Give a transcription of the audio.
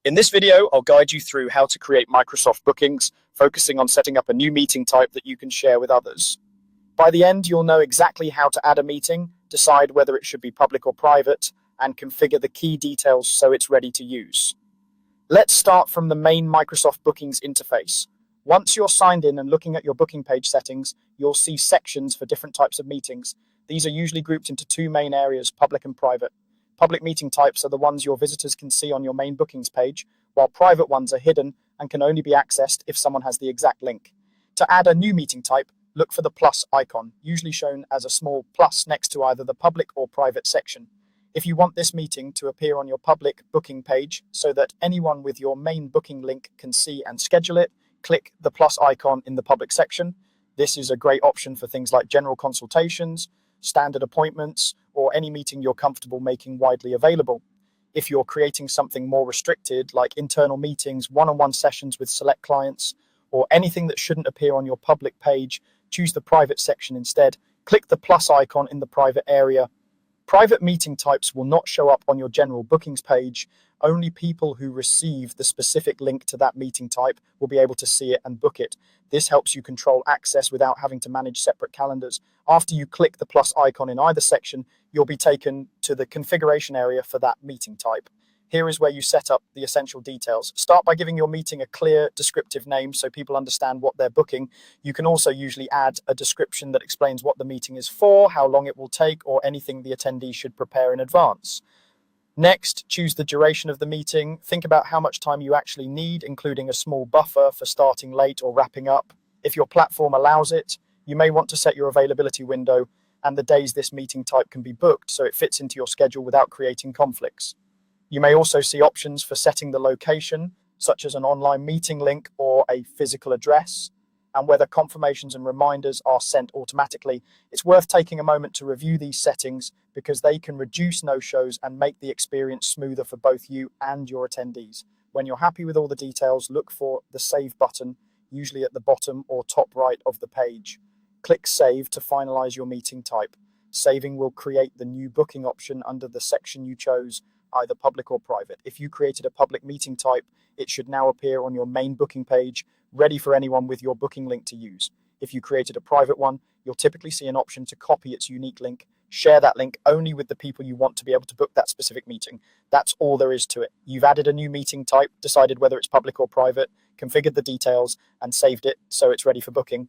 In this video, I'll guide you through how to create Microsoft bookings, focusing on setting up a new meeting type that you can share with others. By the end, you'll know exactly how to add a meeting, decide whether it should be public or private, and configure the key details so it's ready to use. Let's start from the main Microsoft Bookings interface. Once you're signed in and looking at your booking page settings, you'll see sections for different types of meetings. These are usually grouped into two main areas, public and private. Public meeting types are the ones your visitors can see on your main bookings page, while private ones are hidden and can only be accessed if someone has the exact link. To add a new meeting type, look for the plus icon, usually shown as a small plus next to either the public or private section. If you want this meeting to appear on your public booking page so that anyone with your main booking link can see and schedule it, click the plus icon in the public section. This is a great option for things like general consultations, standard appointments, or any meeting you're comfortable making widely available. If you're creating something more restricted, like internal meetings, one-on-one sessions with select clients, or anything that shouldn't appear on your public page, choose the private section instead. Click the plus icon in the private area. Private meeting types will not show up on your general bookings page. Only people who receive the specific link to that meeting type will be able to see it and book it. This helps you control access without having to manage separate calendars. After you click the plus icon in either section, you'll be taken to the configuration area for that meeting type. Here is where you set up the essential details. Start by giving your meeting a clear, descriptive name so people understand what they're booking. You can also usually add a description that explains what the meeting is for, how long it will take, or anything the attendee should prepare in advance. Next, choose the duration of the meeting. Think about how much time you actually need, including a small buffer for starting late or wrapping up. If your platform allows it, you may want to set your availability window and the days this meeting type can be booked so it fits into your schedule without creating conflicts. You may also see options for setting the location, such as an online meeting link or a physical address, and whether confirmations and reminders are sent automatically. It's worth taking a moment to review these settings because they can reduce no-shows and make the experience smoother for both you and your attendees. When you're happy with all the details, look for the Save button, usually at the bottom or top right of the page. Click Save to finalize your meeting type. Saving will create the new booking option under the section you chose, either public or private. If you created a public meeting type, it should now appear on your main booking page, ready for anyone with your booking link to use. If you created a private one, you'll typically see an option to copy its unique link. Share that link only with the people you want to be able to book that specific meeting. That's all there is to it. You've added a new meeting type, decided whether it's public or private, configured the details, and saved it so it's ready for booking.